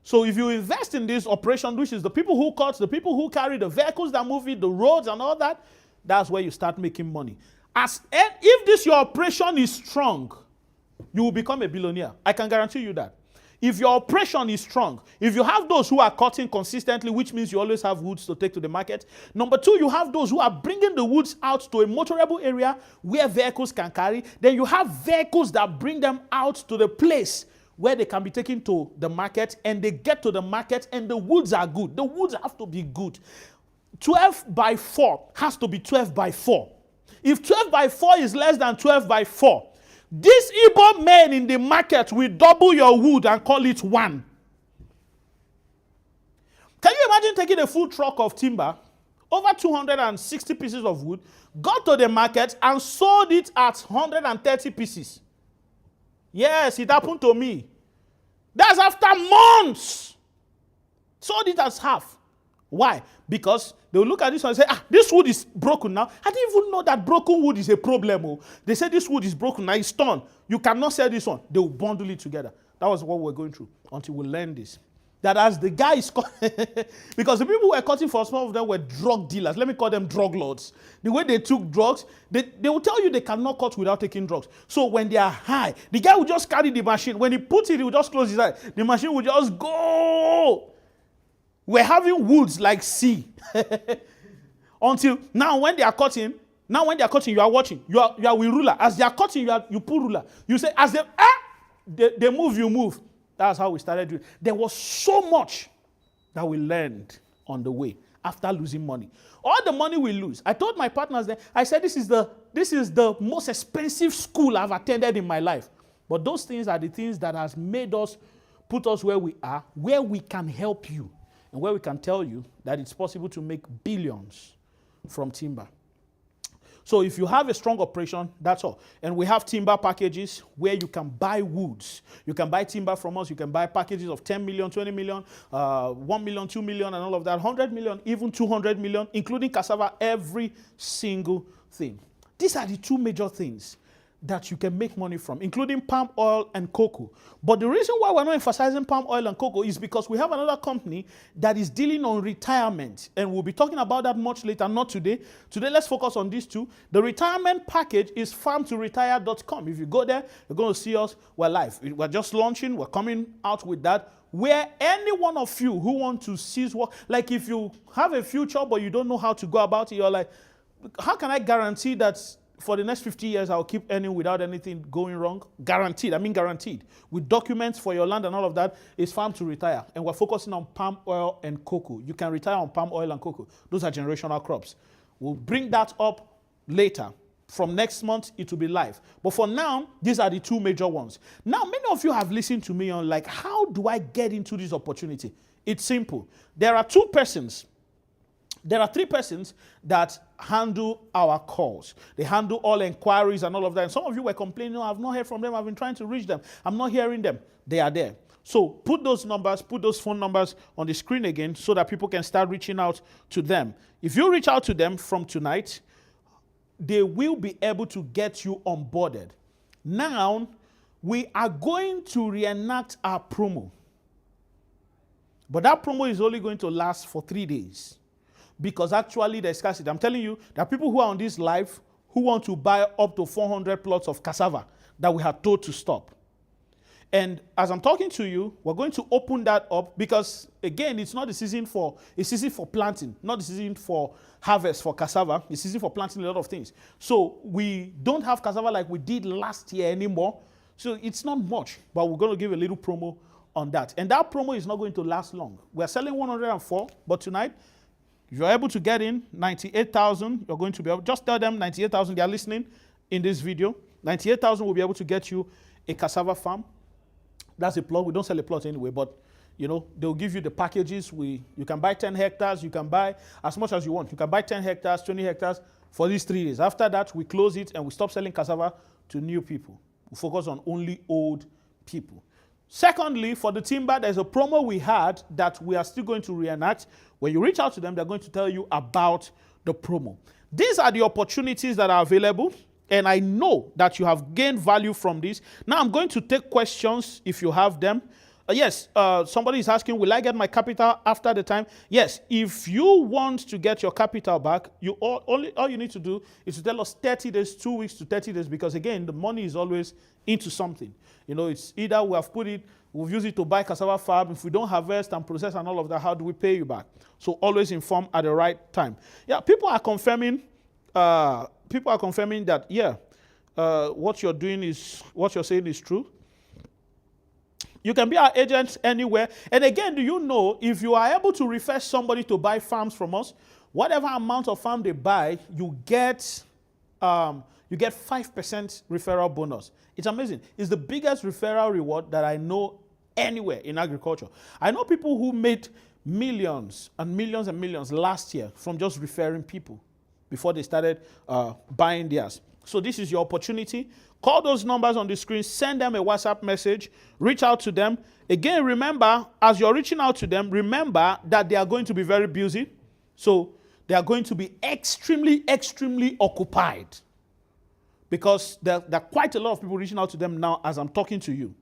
So if you invest in this operation, which is the people who cut, the people who carry the vehicles that move it, the roads and all that, that's where you start making money. If this your operation is strong, you will become a billionaire. I can guarantee you that. If your operation is strong, if you have those who are cutting consistently, which means you always have woods to take to the market. Number two, you have those who are bringing the woods out to a motorable area where vehicles can carry. Then you have vehicles that bring them out to the place where they can be taken to the market, and they get to the market and the woods are good. The woods have to be good. 12 by 4 has to be 12 by 4. If 12 by 4 is less than 12 by 4, these Igbo men in the market will double your wood and call it 1. Can you imagine taking a full truck of timber, over 260 pieces of wood, got to the market and sold it at 130 pieces? Yes, it happened to me. That's after months. Sold it as half. Why? Because they will look at this one and say, this wood is broken now. I didn't even know that broken wood is a problem. Oh. They say this wood is broken now, it's torn. You cannot sell this one. They will bundle it together. That was what we're going through until we learned this. That as the guy is because the people who were cutting for some of them were drug dealers. Let me call them drug lords. The way they took drugs, they will tell you they cannot cut without taking drugs. So when they are high, the guy will just carry the machine. When he puts it, he will just close his eye. The machine will just go. We're having woods like sea. Until now when they are cutting, you are watching. You are with ruler. As they are cutting, you pull ruler. You say, as they move, you move. That's how we started doing. There was so much that we learned on the way after losing money. All the money we lose. I told my partners then, I said, this is the most expensive school I've attended in my life. But those things are the things that has made us, put us where we are, where we can help you. and where we can tell you that it's possible to make billions from timber. So if you have a strong operation, that's all. And we have timber packages where you can buy woods. You can buy timber from us. You can buy packages of 10 million, 20 million, 1 million, 2 million, and all of that. 100 million, even 200 million, including cassava, every single thing. These are the two major things that you can make money from, including palm oil and cocoa. But the reason why we're not emphasizing palm oil and cocoa is because we have another company that is dealing on retirement. And we'll be talking about that much later, not today. Today, let's focus on these two. The retirement package is farmtoretire.com. If you go there, you're going to see us. We're live. We're just launching. We're coming out with that. Where any one of you who want to seize work, like if you have a future but you don't know how to go about it, you're like, how can I guarantee that for the next 50 years, I'll keep earning without anything going wrong? Guaranteed. I mean guaranteed. With documents for your land and all of that, it's farm to retire. And we're focusing on palm oil and cocoa. You can retire on palm oil and cocoa. Those are generational crops. We'll bring that up later. From next month, it will be live. But for now, these are the two major ones. Now, many of you have listened to me on like, how do I get into this opportunity? It's simple. There are three persons that handle our calls. They handle all inquiries and all of that. And some of you were complaining, no, I've not heard from them. I've been trying to reach them. I'm not hearing them. They are there. So put those numbers, put those phone numbers on the screen again so that people can start reaching out to them. If you reach out to them from tonight, they will be able to get you onboarded. Now, we are going to reenact our promo. But that promo is only going to last for 3 days. Because actually there's scarcity. I'm telling you, there are people who are on this live who want to buy up to 400 plots of cassava that we have told to stop. And as I'm talking to you, we're going to open that up because, again, it's not the season for, it's season for planting, not the season for harvest for cassava. It's season for planting a lot of things. So we don't have cassava like we did last year anymore. So it's not much, but we're going to give a little promo on that. And that promo is not going to last long. We're selling 104, but tonight, if you're able to get in 98,000, you're going to be able, just tell them 98,000, they are listening in this video. 98,000 will be able to get you a cassava farm. That's a plot. We don't sell a plot anyway, but you know, they'll give you the packages. You can buy 10 hectares. You can buy as much as you want. You can buy 10 hectares, 20 hectares for these 3 days. After that, we close it and we stop selling cassava to new people. We focus on only old people. Secondly, for the timber, there's a promo we had that we are still going to reenact. When you reach out to them, they're going to tell you about the promo. These are the opportunities that are available, and I know that you have gained value from this. Now I'm going to take questions if you have them. Yes, somebody is asking, will I get my capital after the time? Yes, if you want to get your capital back, all you need to do is to tell us 30 days, 2 weeks to 30 days, because again, the money is always into something. You know, it's either we've used it to buy cassava farm. If we don't harvest and process and all of that, how do we pay you back? So always inform at the right time. Yeah, people are confirming that, yeah, what you're saying is true. You can be our agent anywhere. And again, do you know, if you are able to refer somebody to buy farms from us, whatever amount of farm they buy, you get 5% referral bonus. It's amazing. It's the biggest referral reward that I know anywhere in agriculture. I know people who made millions and millions and millions last year from just referring people before they started buying theirs. So this is your opportunity. Call those numbers on the screen, send them a WhatsApp message, reach out to them. Again, remember, as you're reaching out to them, remember that they are going to be very busy. So they are going to be extremely, extremely occupied because there are quite a lot of people reaching out to them now as I'm talking to you.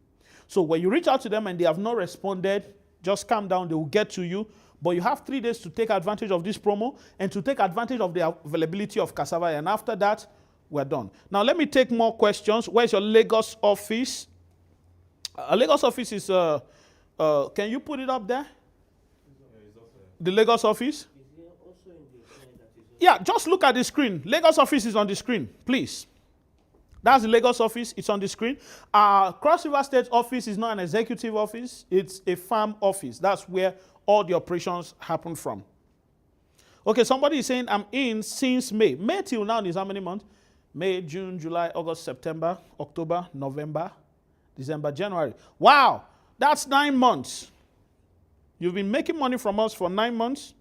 So when you reach out to them and they have not responded, just calm down, they will get to you. But you have 3 days to take advantage of this promo and to take advantage of the availability of cassava. And after that, we're done. Now, let me take more questions. Where's your Lagos office? Lagos office is, can you put it up there? The Lagos office? Yeah, just look at the screen. Lagos office is on the screen, please. That's the Lagos office. It's on the screen. Cross River State office is not an executive office. It's a farm office. That's where all the operations happen from. Okay, somebody is saying, I'm in since May. May till now is how many months? May, June, July, August, September, October, November, December, January. Wow, that's 9 months. You've been making money from us for 9 months.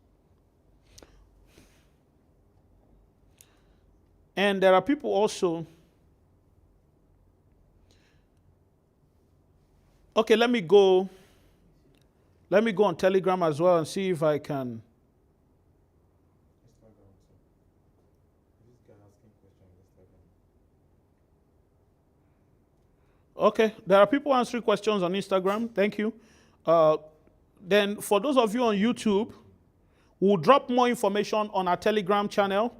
And there are people also. Okay, let me go on Telegram as well and see if I can. Okay, there are people answering questions on Instagram. Thank you. Then for those of you on YouTube, we'll drop more information on our Telegram channel.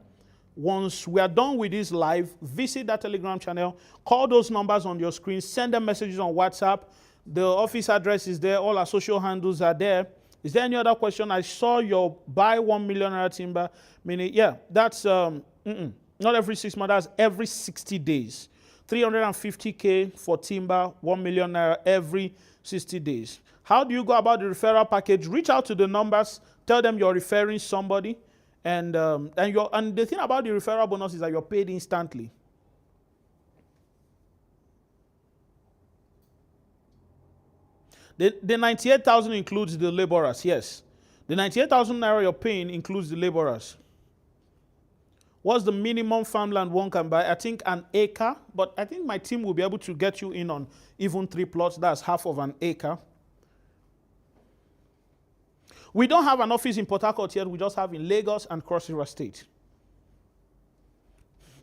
Once we are done with this live, visit that Telegram channel, call those numbers on your screen, send them messages on WhatsApp. The office address is there. All our social handles are there. Is there any other question? I saw your buy 1 millionaire timber. Meaning, yeah, that's not every 6 months. That's every 60 days. 350K for timber, 1 million naira every 60 days. How do you go about the referral package? Reach out to the numbers. Tell them you're referring somebody. And the thing about the referral bonus is that you're paid instantly. The 98,000 includes the laborers, yes. The 98,000 naira you're paying includes the laborers. What's the minimum farmland one can buy? I think an acre, but I think my team will be able to get you in on even 3 plots. That's half of an acre. We don't have an office in Port Harcourt yet. We just have in Lagos and Cross River State.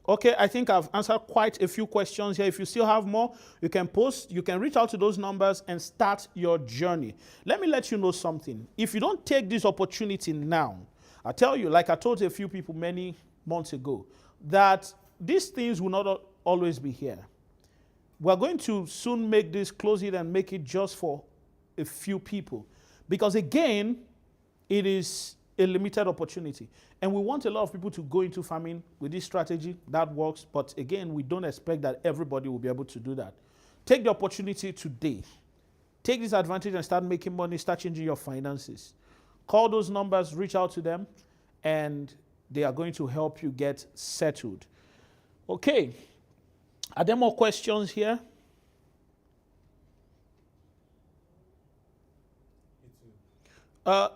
Okay, I think I've answered quite a few questions here. If you still have more, you can post, you can reach out to those numbers and start your journey. Let me let you know something. If you don't take this opportunity now, I tell you, like I told a few people many months ago, that these things will not always be here. We're going to soon make this, close it and make it just for a few people. Because again, it is a limited opportunity. And we want a lot of people to go into farming with this strategy. That works. But again, we don't expect that everybody will be able to do that. Take the opportunity today. Take this advantage and start making money, start changing your finances. Call those numbers, reach out to them, and they are going to help you get settled. Okay. Are there more questions here?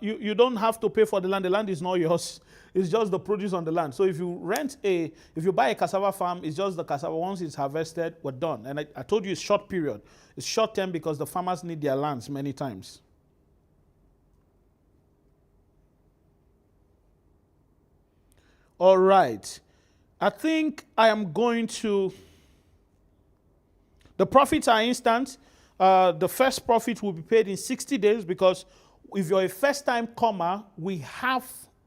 You don't have to pay for the land. The land is not yours. It's just the produce on the land. So if you buy a cassava farm, it's just the cassava. Once it's harvested, we're done. And I told you it's short period. It's short term because the farmers need their lands many times. All right. I think I am going to... The profits are instant. The first profit will be paid in 60 days because if you're a first-time comer, we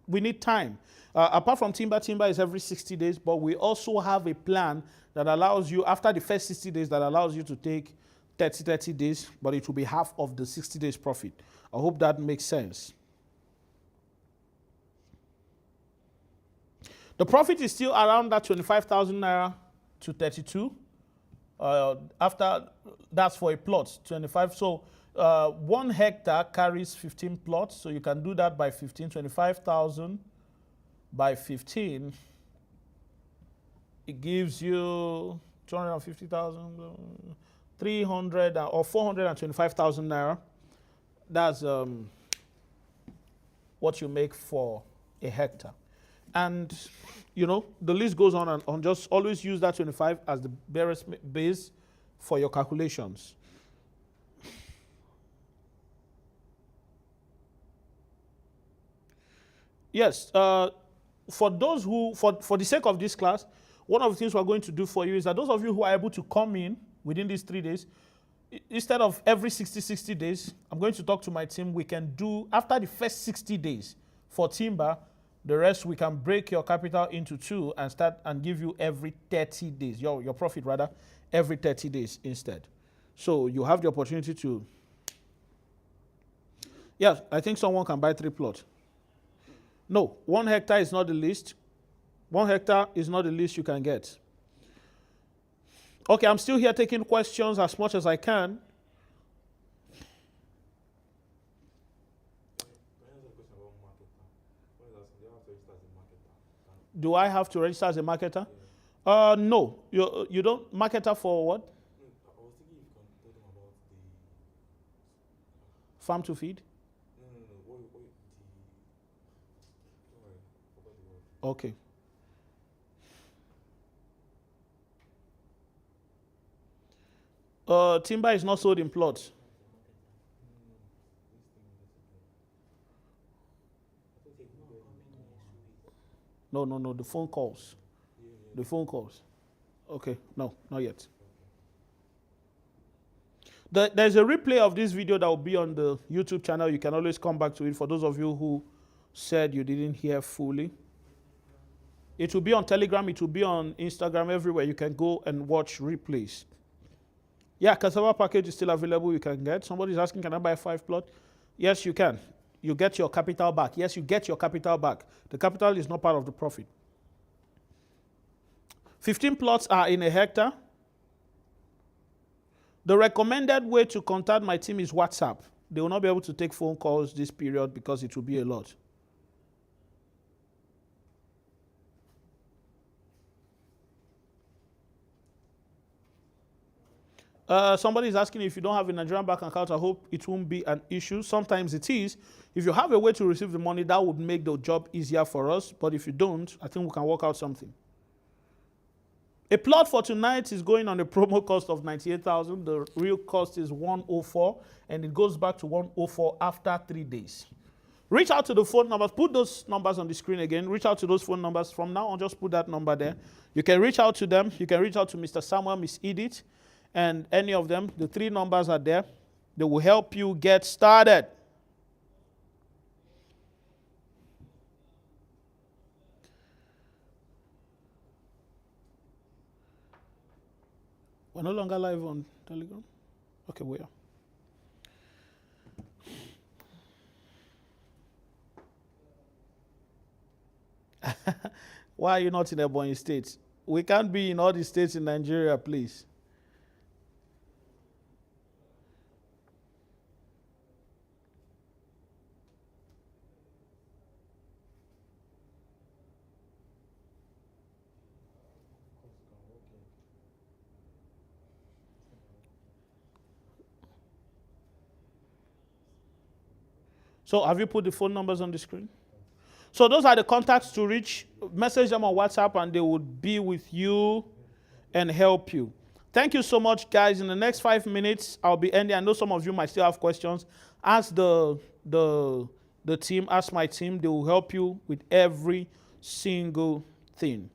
need time. Apart from timber is every 60 days, but we also have a plan that allows you, after the first 60 days, that allows you to take 30 days, but it will be half of the 60 days profit. I hope that makes sense. The profit is still around that 25,000 naira to 32. After, that's for a plot, 25. So 1 hectare carries 15 plots. So you can do that by 15, 25,000 by 15. It gives you 250,000, 300 or 425,000 naira. That's what you make for a hectare. And, you know, the list goes on and on. Just always use that 25 as the base for your calculations. Yes, for those who, for the sake of this class, one of the things we're going to do for you is that those of you who are able to come in within these 3 days, instead of every 60 days, I'm going to talk to my team. We can do, after the first 60 days for timber, the rest we can break your capital into 2 and start and give you every 30 days, your profit rather, every 30 days instead. So you have the opportunity to, yeah, I think someone can buy 3 plots. No, 1 hectare is not the least. 1 hectare is not the least you can get. Okay, I'm still here taking questions as much as I can. Do I have to register as a marketer? No. You don't marketer for what? I was thinking you can tell them about the farm to feed? No, Okay. Timber is not sold in plots. No, no, no. The phone calls. The phone calls. Okay. No, not yet. There's a replay of this video that will be on the YouTube channel. You can always come back to it for those of you who said you didn't hear fully. It will be on Telegram. It will be on Instagram, everywhere. You can go and watch replays. Yeah, cassava package is still available. You can get. Somebody's asking, can I buy 5 plots? Yes, you can. You get your capital back. Yes, you get your capital back. The capital is not part of the profit. 15 plots are in a hectare. The recommended way to contact my team is WhatsApp. They will not be able to take phone calls this period because it will be a lot. Somebody is asking if you don't have a Nigerian bank account, I hope it won't be an issue. Sometimes it is. If you have a way to receive the money, that would make the job easier for us. But if you don't, I think we can work out something. A plot for tonight is going on a promo cost of 98,000. The real cost is 104, and it goes back to 104 after 3 days. Reach out to the phone numbers. Put those numbers on the screen again. Reach out to those phone numbers. From now on, just put that number there. You can reach out to them. You can reach out to Mr. Samuel, Miss Edith, and any of them. The 3 numbers are there. They will help you get started. We're no longer live on Telegram. Okay, we are. Why are you not in Ebonyi State? We can't be in all the states in Nigeria, please. So have you put the phone numbers on the screen? So those are the contacts to reach. Message them on WhatsApp and they would be with you and help you. Thank you so much, guys. In the next 5 minutes, I'll be ending. I know some of you might still have questions. Ask the team, ask my team. They will help you with every single thing.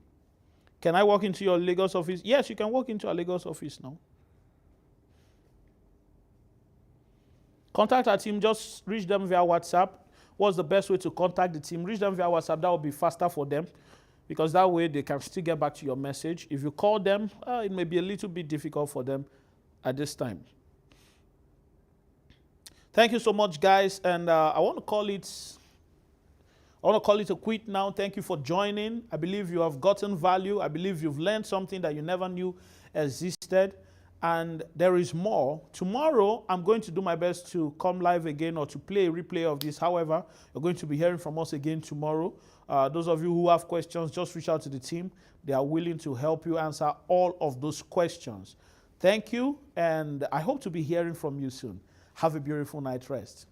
Can I walk into your Lagos office? Yes, you can walk into our Lagos office now. Contact our team. Just reach them via WhatsApp. What's the best way to contact the team? Reach them via WhatsApp. That will be faster for them because that way they can still get back to your message. If you call them, it may be a little bit difficult for them at this time. Thank you so much, guys. And I want to call it a quit now. Thank you for joining. I believe you have gotten value. I believe you've learned something that you never knew existed. And there is more. Tomorrow, I'm going to do my best to come live again or to play a replay of this. However, you're going to be hearing from us again tomorrow. Those of you who have questions, just reach out to the team. They are willing to help you answer all of those questions. Thank you, and I hope to be hearing from you soon. Have a beautiful night rest.